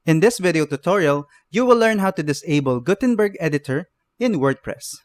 In this video tutorial, you will learn how to disable Gutenberg editor in WordPress.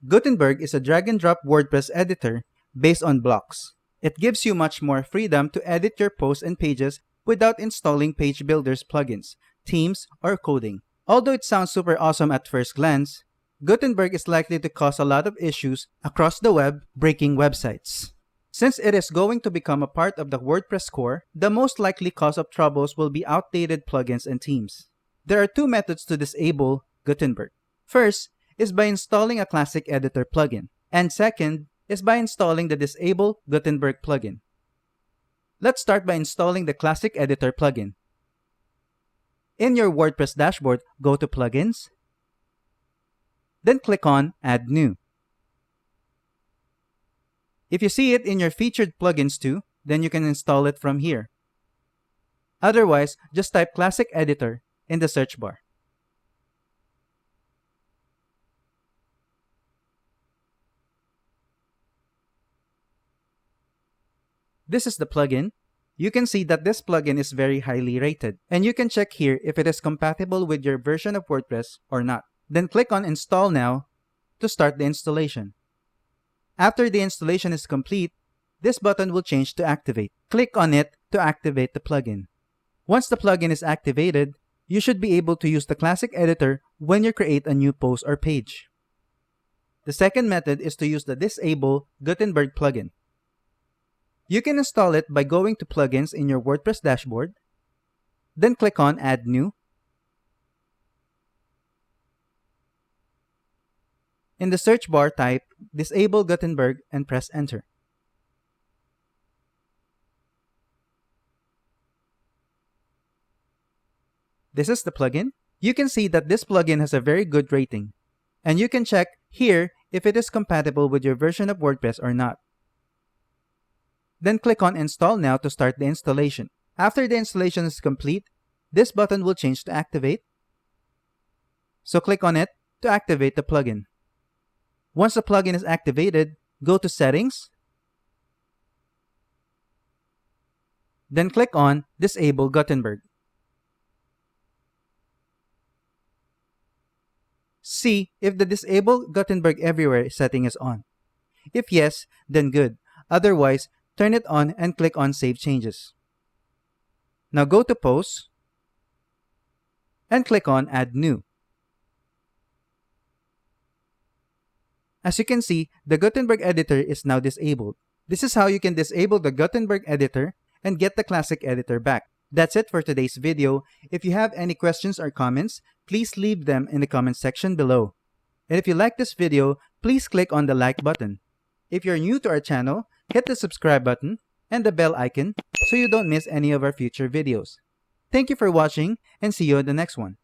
Gutenberg is a drag-and-drop WordPress editor based on blocks. It gives you much more freedom to edit your posts and pages without installing page builders plugins, themes, or coding. Although it sounds super awesome at first glance, Gutenberg is likely to cause a lot of issues across the web, breaking websites. Since it is going to become a part of the WordPress core, the most likely cause of troubles will be outdated plugins and themes. There are two methods to disable Gutenberg. First is by installing a classic editor plugin, and second is by installing the Disable Gutenberg plugin. Let's start by installing the classic editor plugin. In your WordPress dashboard, go to Plugins, then click on Add New. If you see it in your featured plugins too, then you can install it from here. Otherwise, just type Classic Editor in the search bar. This is the plugin. You can see that this plugin is very highly rated, and you can check here if it is compatible with your version of WordPress or not. Then click on Install Now to start the installation. After the installation is complete, this button will change to Activate. Click on it to activate the plugin. Once the plugin is activated, you should be able to use the classic editor when you create a new post or page. The second method is to use the Disable Gutenberg plugin. You can install it by going to Plugins in your WordPress dashboard, then click on Add New. In the search bar, type Disable Gutenberg and press Enter. This is the plugin. You can see that this plugin has a very good rating, and you can check here if it is compatible with your version of WordPress or not. Then click on Install Now to start the installation. After the installation is complete, this button will change to Activate. So click on it to activate the plugin. Once the plugin is activated, go to Settings, then click on Disable Gutenberg. See if the Disable Gutenberg Everywhere setting is on. If yes, then good. Otherwise, turn it on and click on Save Changes. Now go to Posts and click on Add New. As you can see, the Gutenberg editor is now disabled. This is how you can disable the Gutenberg editor and get the classic editor back. That's it for today's video. If you have any questions or comments, please leave them in the comment section below. And if you like this video, please click on the like button. If you're new to our channel, hit the subscribe button and the bell icon so you don't miss any of our future videos. Thank you for watching and see you in the next one.